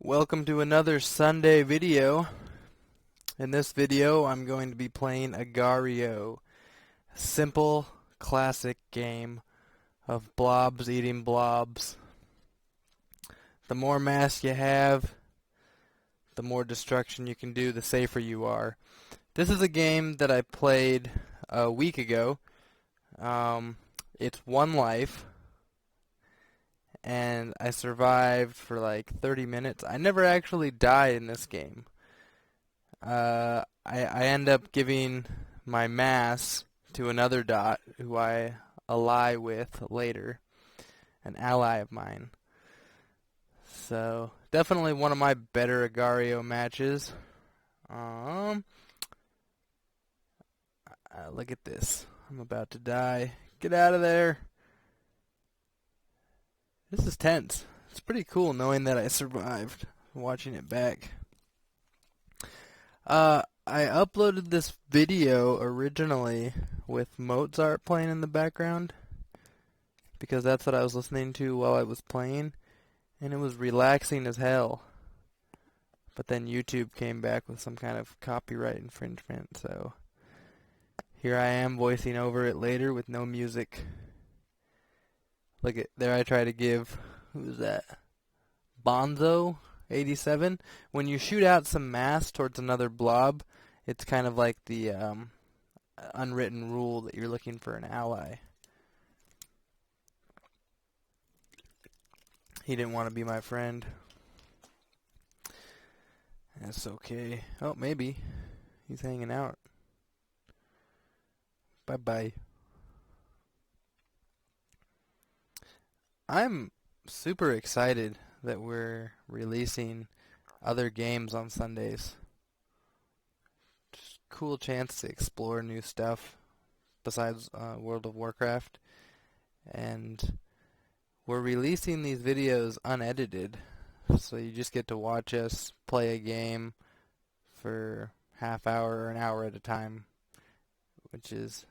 Welcome to another Sunday video. In this video, I'm going to be playing Agario. A simple, classic game of blobs eating blobs. The more mass you have, the more destruction you can do, the safer you are. This is a game that I played a week ago. It's one life. And I survived for like 30 minutes. I never actually died in this game. I end up giving my mass to another dot who I ally with later, an ally of mine. So definitely one of my better Agario matches. Look at this. I'm about to die. Get out of there. This is tense. It's pretty cool knowing that I survived, watching it back. I uploaded this video originally with Mozart playing in the background because that's what I was listening to while I was playing, and it was relaxing as hell. But then YouTube came back with some kind of copyright infringement, so here I am voicing over it later with no music. Look at there, I try to give, who's that? Bonzo 87. When you shoot out some mass towards another blob, it's kind of like the unwritten rule that you're looking for an ally. He didn't want to be my friend. That's okay. Oh, maybe. He's hanging out. Bye-bye. I'm super excited that we're releasing other games on Sundays. Just cool chance to explore new stuff besides World of Warcraft. And we're releasing these videos unedited, so you just get to watch us play a game for half hour or an hour at a time, which is,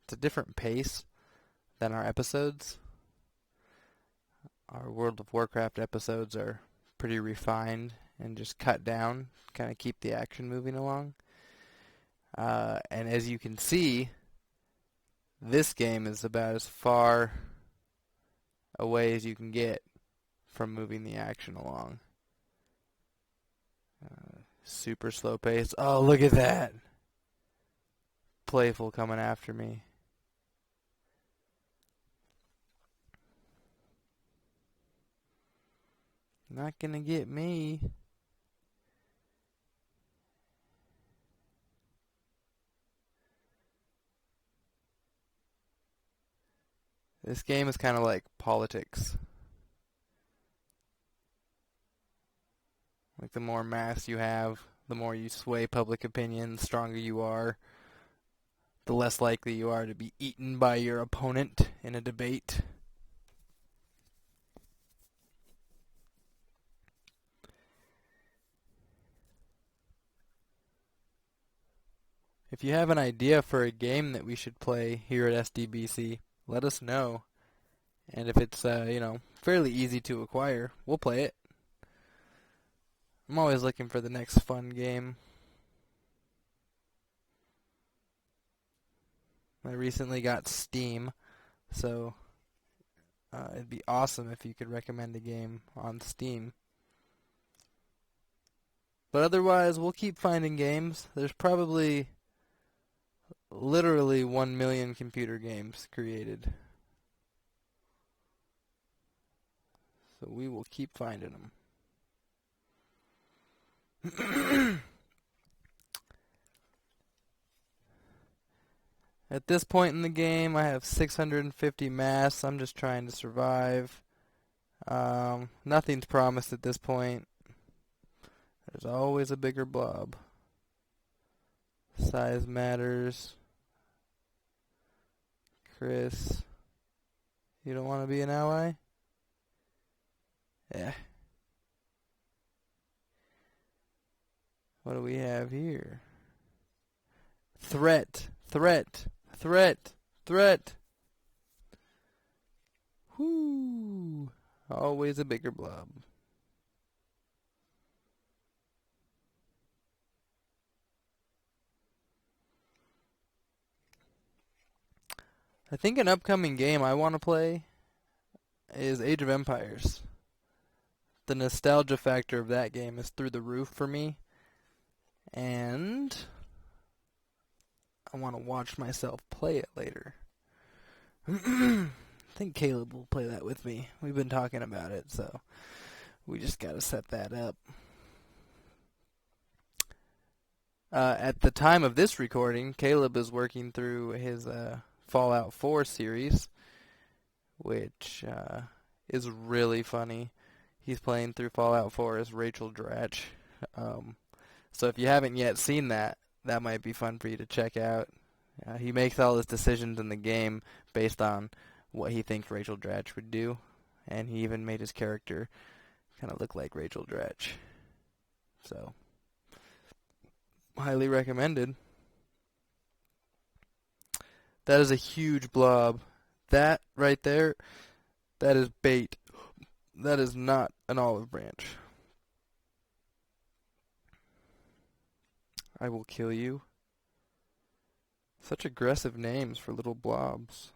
it's a different pace than our episodes. Our World of Warcraft episodes are pretty refined and just cut down, kind of keep the action moving along. And as you can see, this game is about as far away as you can get from moving the action along. Super slow pace. Oh, look at that! Playful coming after me. Not gonna get me. This game is kind of like politics. Like the more mass you have, the more you sway public opinion, the stronger you are, the less likely you are to be eaten by your opponent in a debate. If you have an idea for a game that we should play here at SDBC, let us know. And if it's, fairly easy to acquire, we'll play it. I'm always looking for the next fun game. I recently got Steam, so it'd be awesome if you could recommend a game on Steam. But otherwise, we'll keep finding games. There's probably literally 1 million computer games created. So we will keep finding them. At this point in the game, I have 650 mass. I'm just trying to survive. Nothing's promised at this point. There's always a bigger blob. Size matters. Chris, you don't want to be an ally? Yeah. What do we have here? Threat. Threat. Threat. Threat. Whoo. Always a bigger blob. I think an upcoming game I want to play is Age of Empires. The nostalgia factor of that game is through the roof for me, and I want to watch myself play it later. I think Caleb will play that with me. We've been talking about it, so we just got to set that up. At the time of this recording, Caleb is working through his Fallout 4 series, which is really funny. He's playing through Fallout 4 as Rachel Dratch. So if you haven't yet seen that, that might be fun for you to check out. He makes all his decisions in the game based on what he thinks Rachel Dratch would do, and he even made his character kind of look like Rachel Dratch. So, highly recommended. That is a huge blob. That right there, that is bait. That is not an olive branch. I will kill you. Such aggressive names for little blobs.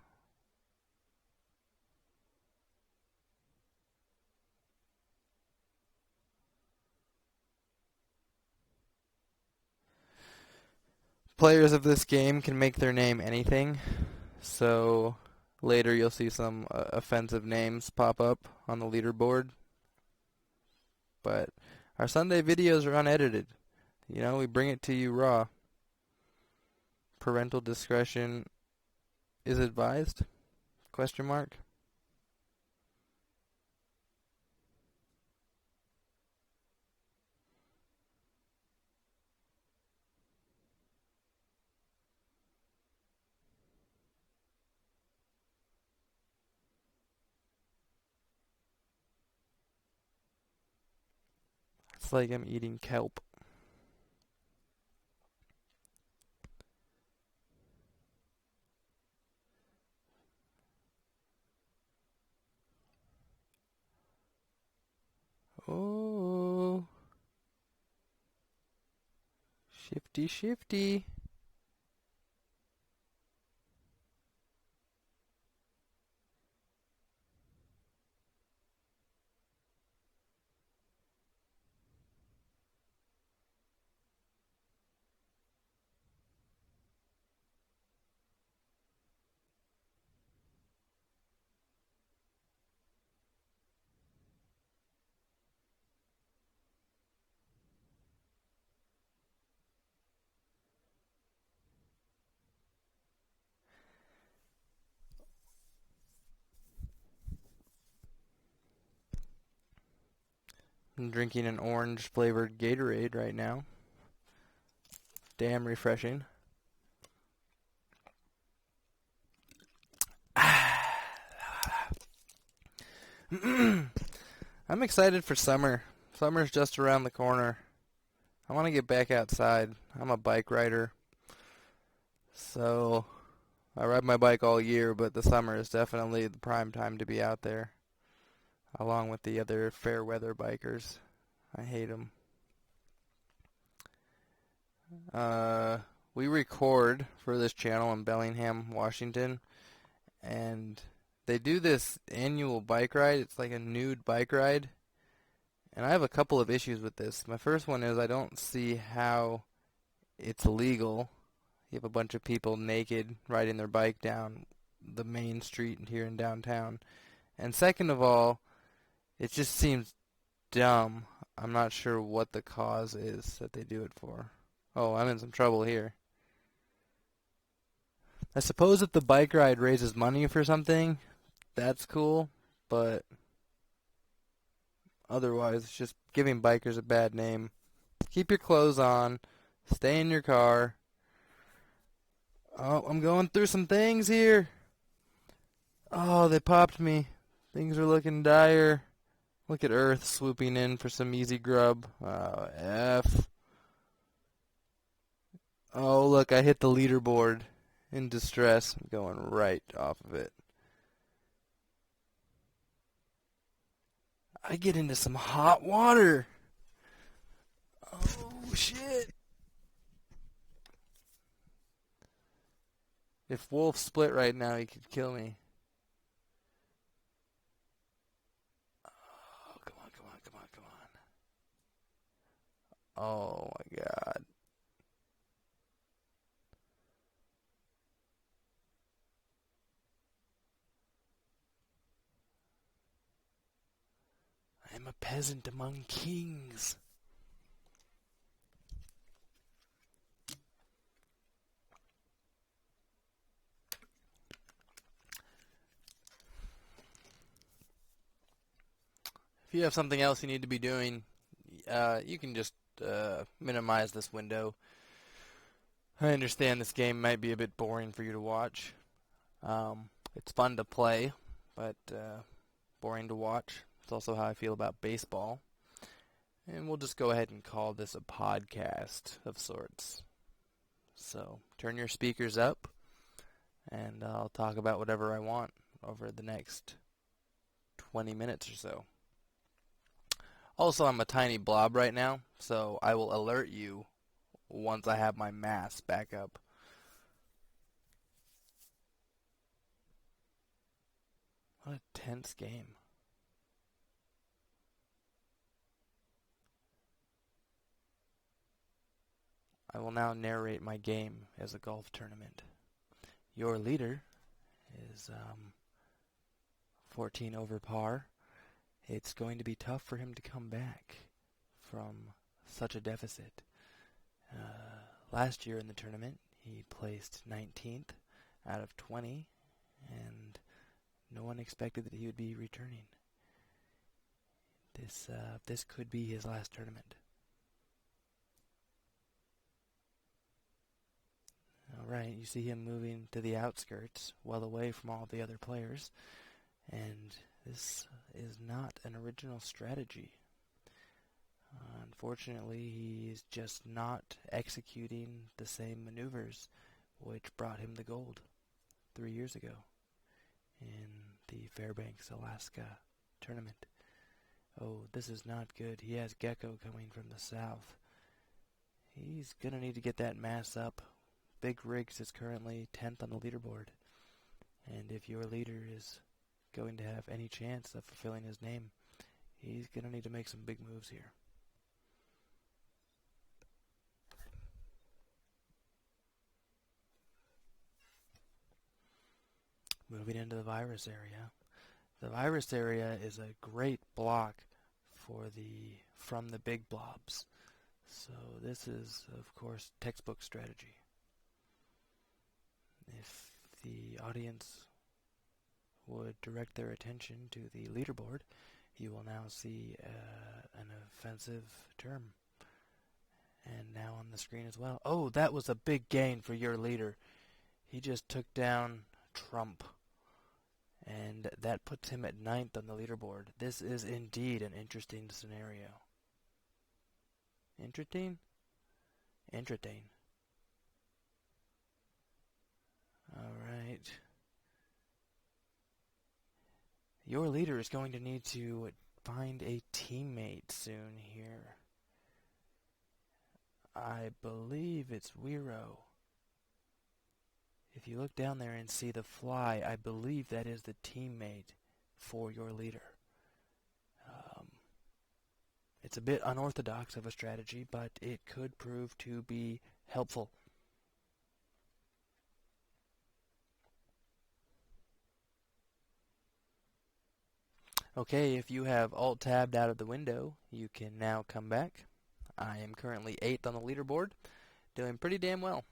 Players of this game can make their name anything, so later you'll see some offensive names pop up on the leaderboard. But our Sunday videos are unedited. You know, we bring it to you raw. Parental discretion is advised? Question mark. It's like I'm eating kelp. Oh, shifty, shifty. I'm drinking an orange flavored Gatorade right now. Damn refreshing. I'm excited for summer. Summer's just around the corner. I want to get back outside. I'm a bike rider, so I ride my bike all year, but the summer is definitely the prime time to be out there, along with the other fair weather bikers. I hate them. We record for this channel in Bellingham, Washington, and they do this annual bike ride. It's like a nude bike ride, and I have a couple of issues with this. My first one is I don't see how it's legal. You have a bunch of people naked riding their bike down the main street here in downtown. And second of all, it just seems dumb. I'm not sure what the cause is that they do it for. Oh, I'm in some trouble here. I suppose if the bike ride raises money for something, that's cool, but otherwise it's just giving bikers a bad name. Keep your clothes on, stay in your car. Oh, I'm going through some things here. Oh, they popped me. Things are looking dire. Look at Earth swooping in for some easy grub. Oh, F. Oh, look, I hit the leaderboard in distress. I'm going right off of it. I get into some hot water. Oh, shit. If Wolf split right now, he could kill me. Oh, come on, come on, come on, come on. Oh my god. I am a peasant among kings. If you have something else you need to be doing, you can just minimize this window. I understand this game might be a bit boring for you to watch. It's fun to play, but boring to watch. It's also how I feel about baseball. And we'll just go ahead and call this a podcast of sorts. So turn your speakers up, and I'll talk about whatever I want over the next 20 minutes or so. Also, I'm a tiny blob right now, so I will alert you once I have my mass back up. What a tense game. I will now narrate my game as a golf tournament. Your leader is 14 over par. It's going to be tough for him to come back from such a deficit. Last year in the tournament, he placed 19th out of 20, and no one expected that he would be returning. This could be his last tournament. Alright, you see him moving to the outskirts, well away from all the other players, and this is not an original strategy. Unfortunately, he's just not executing the same maneuvers which brought him the gold 3 years ago in the Fairbanks, Alaska tournament. Oh, this is not good. He has Gecko coming from the south. He's going to need to get that mass up. Big Rigs is currently 10th on the leaderboard. And if your leader is going to have any chance of fulfilling his name, he's going to need to make some big moves here. Moving into the virus area. The virus area is a great block from the big blobs. So this is, of course, textbook strategy. If the audience would direct their attention to the leaderboard, you will now see an offensive term. And now on the screen as well. Oh, that was a big gain for your leader. He just took down Trump. And that puts him at 9th on the leaderboard. This is indeed an interesting scenario. Interesting? Interesting. Alright. Your leader is going to need to find a teammate soon here. I believe it's Wiro. If you look down there and see the fly, I believe that is the teammate for your leader. It's a bit unorthodox of a strategy, but it could prove to be helpful. Okay, if you have Alt-tabbed out of the window, you can now come back. I am currently 8th on the leaderboard, doing pretty damn well.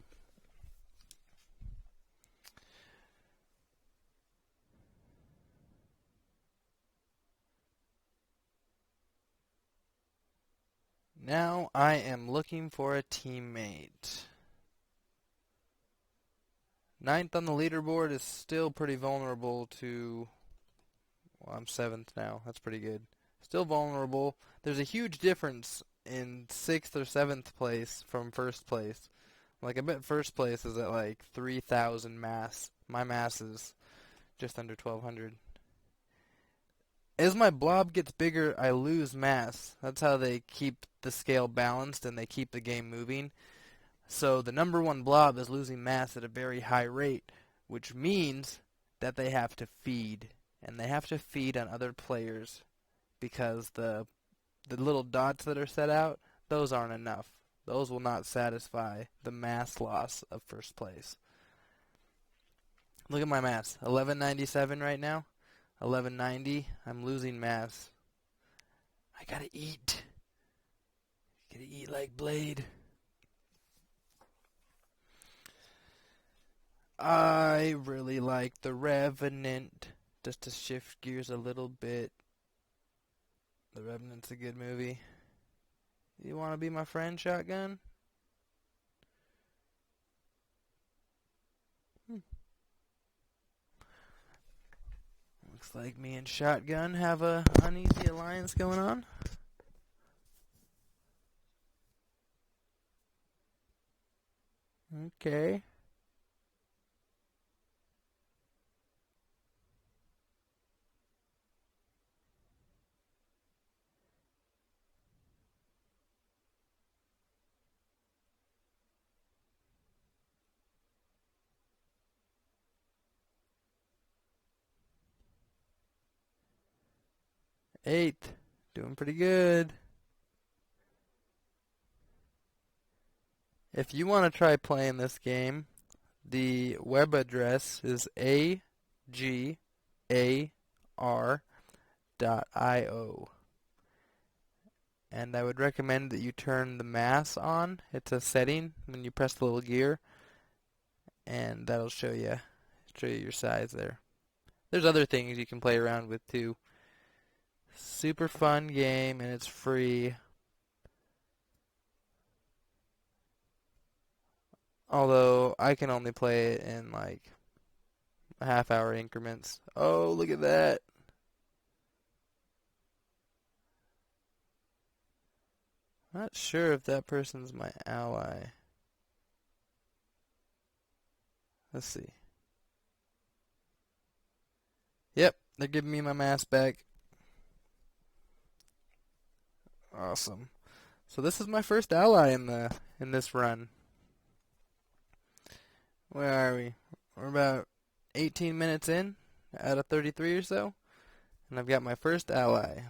Now I am looking for a teammate. 9th on the leaderboard is still pretty vulnerable to... Well, I'm 7th now. That's pretty good. Still vulnerable. There's a huge difference in 6th or 7th place from 1st place. Like, I bet 1st place is at like 3,000 mass. My mass is just under 1,200. As my blob gets bigger, I lose mass. That's how they keep the scale balanced and they keep the game moving. So the number one blob is losing mass at a very high rate, which means that they have to feed, and they have to feed on other players because the little dots that are set out, those aren't enough. Those will not satisfy the mass loss of first place. Look at my mass. 1197 right now. 1190. I'm losing mass. I gotta eat. Gotta eat like Blade. I really like The Revenant. Just to shift gears a little bit. The Revenant's a good movie. You want to be my friend, Shotgun? Looks like me and Shotgun have a uneasy alliance going on. Okay. Eighth. Doing pretty good. If you want to try playing this game, the web address is agar.io. And I would recommend that you turn the mass on. It's a setting when you press the little gear, and that'll show you your size there. There's other things you can play around with too. Super fun game, and it's free. Although I can only play it in like half-hour increments. Oh, look at that. Not sure if that person's my ally. Let's see. Yep, they're giving me my mass back. Awesome. So this is my first ally in this run. Where are we? We're about 18 minutes in out of 33 or so, and I've got my first ally.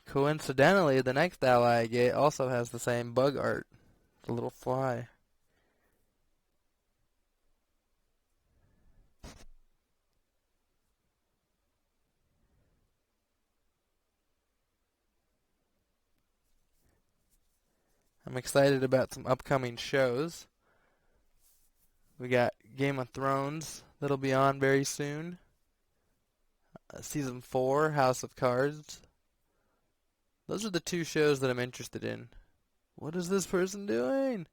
Coincidentally, the next ally I get also has the same bug art. The little fly. I'm excited about some upcoming shows. We got Game of Thrones that'll be on very soon. Season 4, House of Cards. Those are the two shows that I'm interested in. What is this person doing?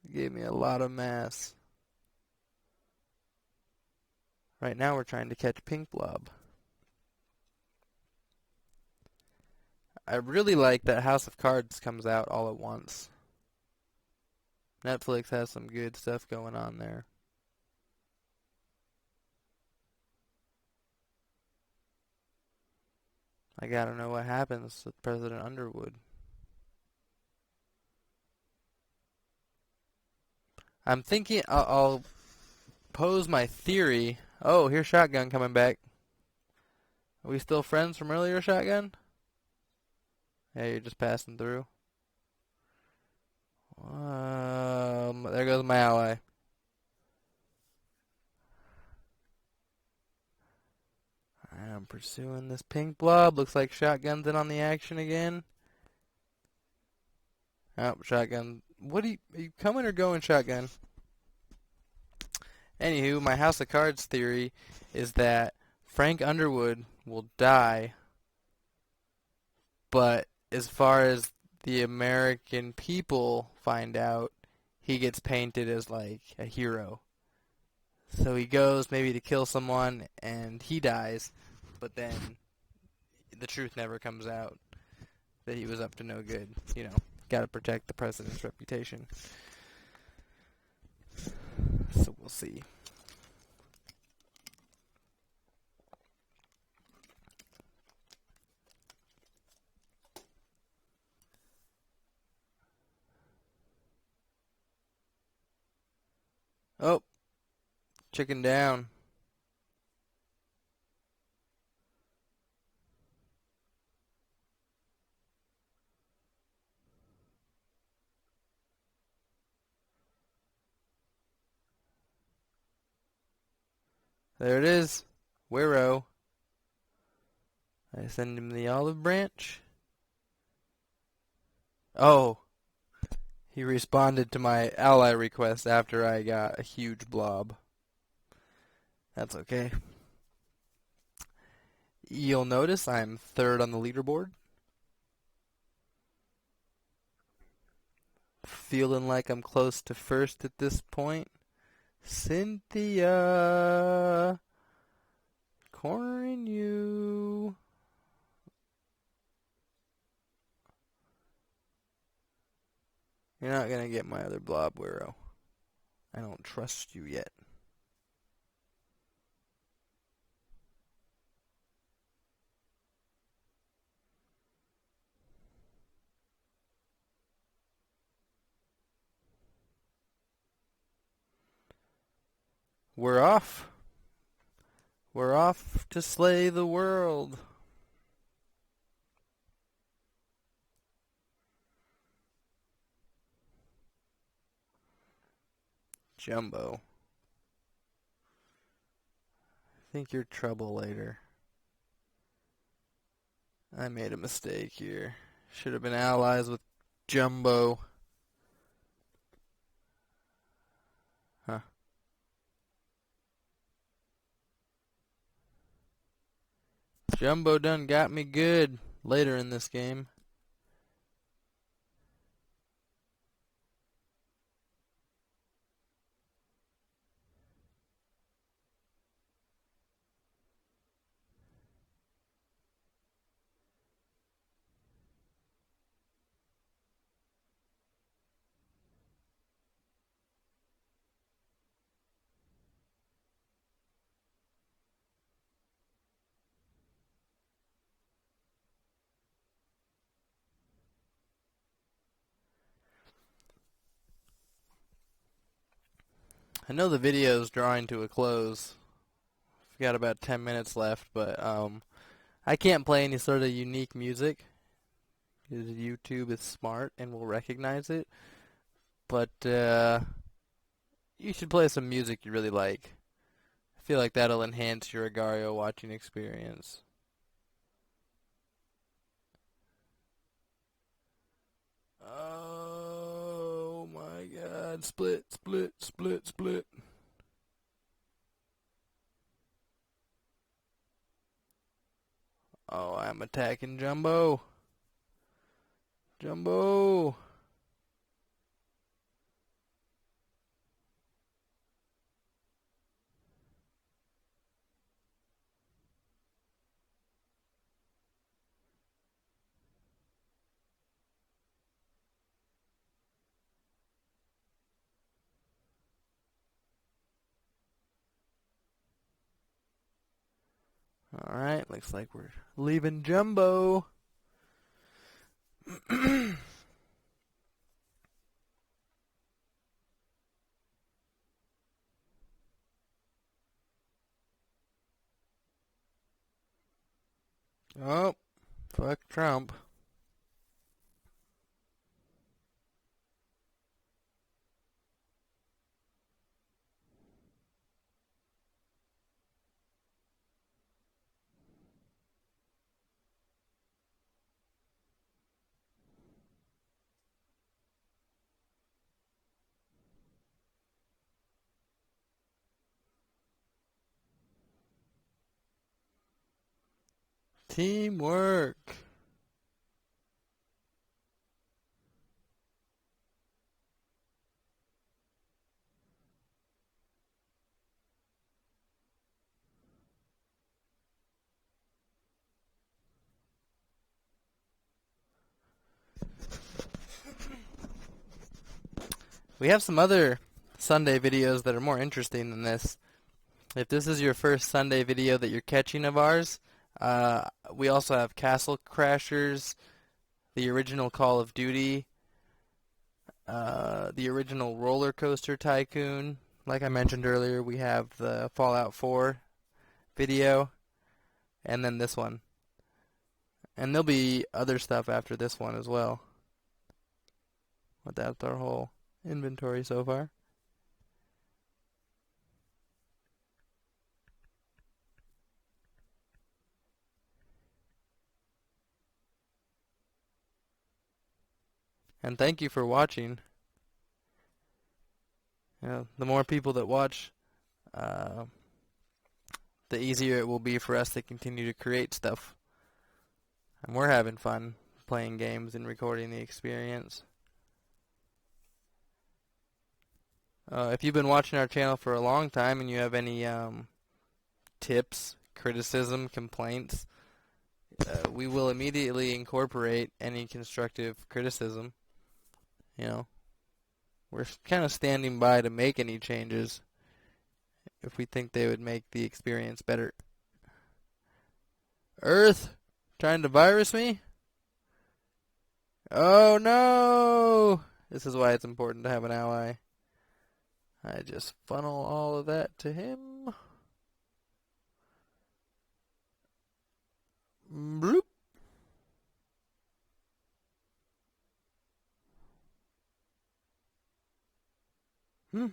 He gave me a lot of mass. Right now we're trying to catch Pink Blob. I really like that House of Cards comes out all at once. Netflix has some good stuff going on there. I gotta know what happens with President Underwood. I'm thinking I'll pose my theory. Oh, here's Shotgun coming back. Are we still friends from earlier, Shotgun? Yeah, you're just passing through. There goes my ally. I'm pursuing this pink blob. Looks like Shotgun's in on the action again. Oh, Shotgun. Are you coming or going, Shotgun? Anywho, my House of Cards theory is that Frank Underwood will die, but as far as the American people find out, he gets painted as like a hero. So he goes maybe to kill someone and he dies, but then the truth never comes out that he was up to no good. You know, gotta protect the president's reputation. So we'll see. Chicken down. There it is. Wero. I send him the olive branch. Oh, he responded to my ally request after I got a huge blob. That's okay. You'll notice I'm third on the leaderboard. Feeling like I'm close to first at this point. Cynthia, cornering you. You're not gonna get my other blob, Wero. I don't trust you yet. We're off. We're off to slay the world. Jumbo. Think you're trouble later. I made a mistake here. Should have been allies with Jumbo. Huh. Jumbo done got me good later in this game. I know the video's drawing to a close. We've got about 10 minutes left, but I can't play any sort of unique music because YouTube is smart and will recognize it. But you should play some music you really like. I feel like that'll enhance your Agario watching experience. Oh my god, split, split, split, split. Oh, I'm attacking Jumbo. Jumbo. Alright, looks like we're leaving Jumbo. Oh, fuck Trump. Teamwork. We have some other Sunday videos that are more interesting than this. If this is your first Sunday video that you're catching of ours, we also have Castle Crashers, the original Call of Duty, the original Roller Coaster Tycoon, Like I mentioned earlier, we have the Fallout 4 video, and then this one. And there'll be other stuff after this one as well. But that's our whole inventory so far. And thank you for watching. The more people that watch, uh, the easier it will be for us to continue to create stuff. And we're having fun playing games and recording the experience. If you've been watching our channel for a long time and you have any tips, criticism, complaints, we will immediately incorporate any constructive criticism. We're kind of standing by to make any changes if we think they would make the experience better. Earth, trying to virus me? Oh no! This is why it's important to have an ally. I just funnel all of that to him. Bloop. Hmm.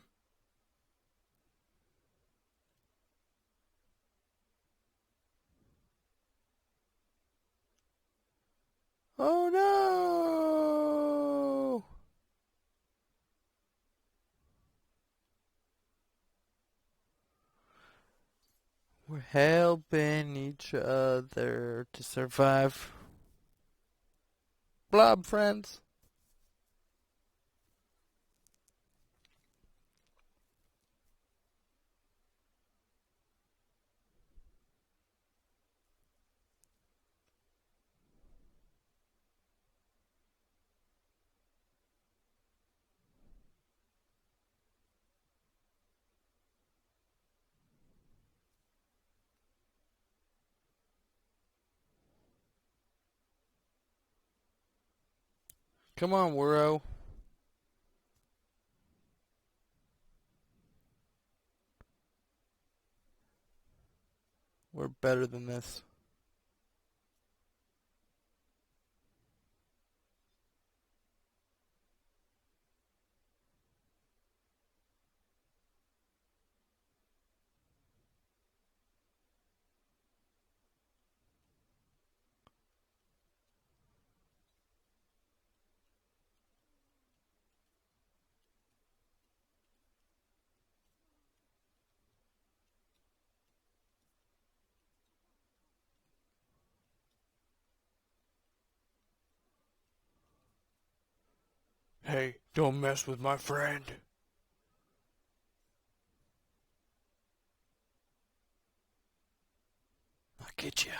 Oh no! We're helping each other to survive. Blob friends. Come on, Worro. We're better than this. Hey, don't mess with my friend. I'll get you.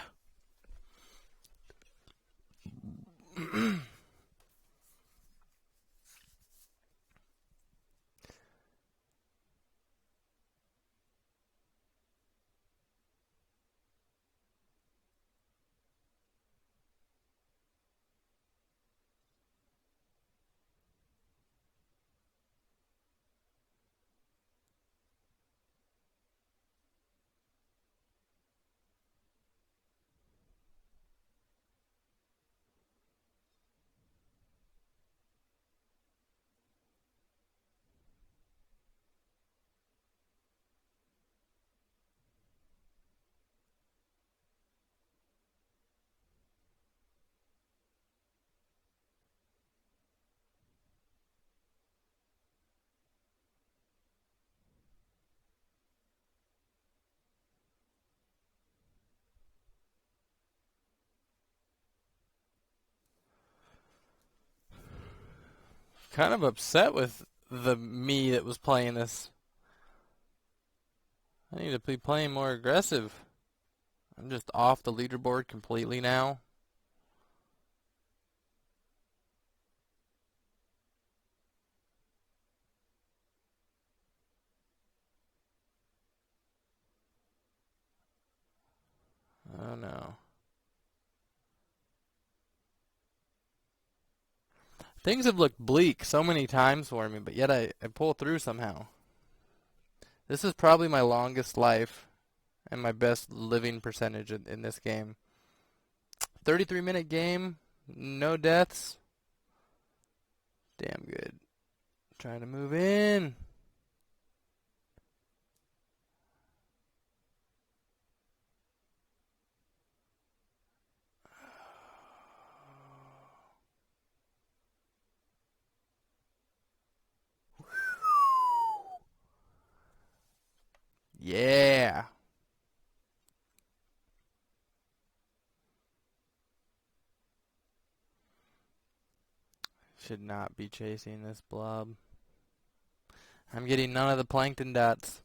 Kind of upset with the me that was playing this. I need to be playing more aggressive. I'm just off the leaderboard completely now. Oh no. Things have looked bleak so many times for me, but yet I pull through somehow. This is probably my longest life and my best living percentage in this game. 33-minute game, no deaths. Damn good. Trying to move in. Yeah. Should not be chasing this blob. I'm getting none of the plankton dots.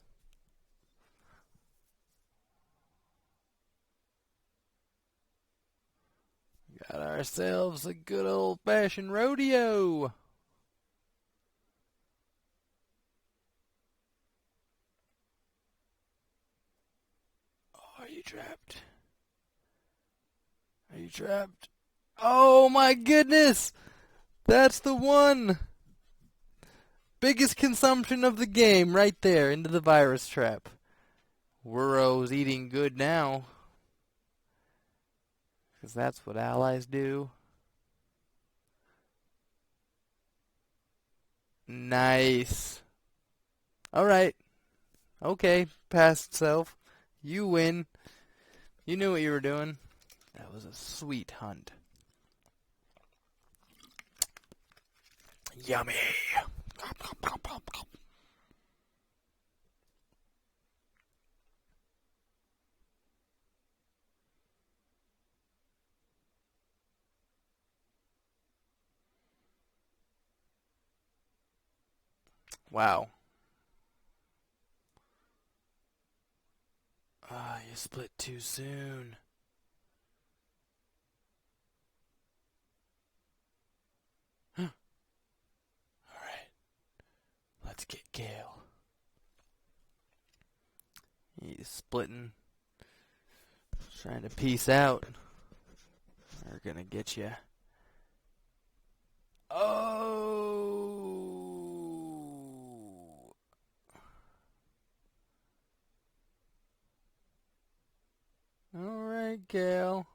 Got ourselves a good old-fashioned rodeo. Oh, are you trapped? Are you trapped? Oh my goodness! That's the one! Biggest consumption of the game right there into the virus trap. Worro's eating good now. Because that's what allies do. Nice. Alright. Okay, past self. You win. You knew what you were doing. That was a sweet hunt. Yummy. Wow. Ah, you split too soon. Alright. Let's get Gale. He's splitting. Trying to peace out. We're gonna get you. Oh! Alright, Gale.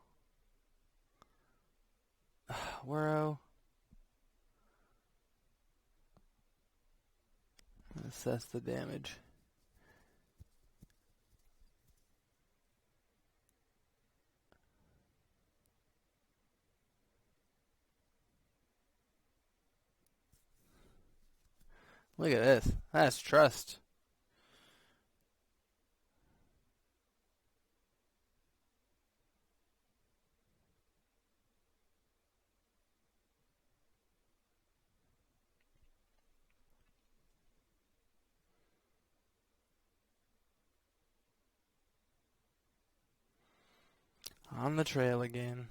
Worro. Assess the damage. Look at this. That's trust. On the trail again.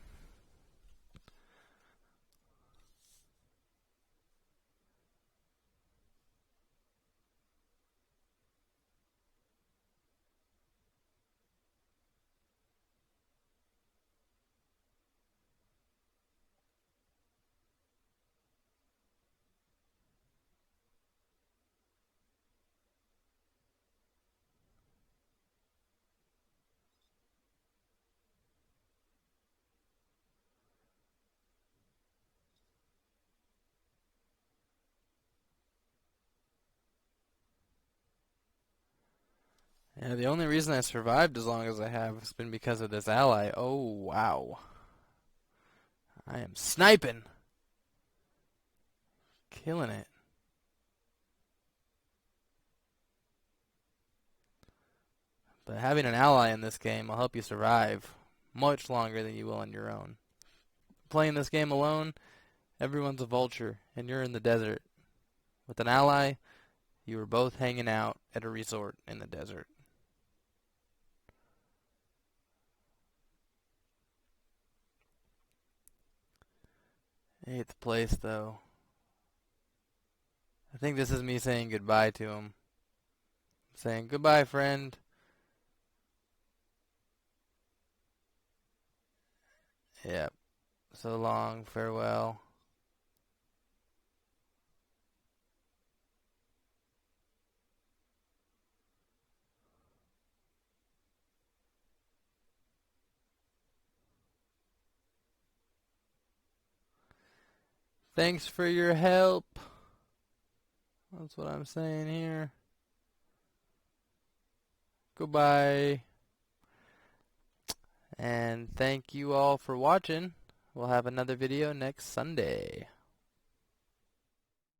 Yeah, the only reason I survived as long as I have has been because of this ally. Oh, wow. I am sniping. Killing it. But having an ally in this game will help you survive much longer than you will on your own. Playing this game alone, everyone's a vulture, and you're in the desert. With an ally, you are both hanging out at a resort in the desert. 8th place, though. I think this is me saying goodbye to him. Saying, goodbye, friend. Yep. So long, farewell. Thanks for your help. That's what I'm saying here. Goodbye. And thank you all for watching. We'll have another video next Sunday.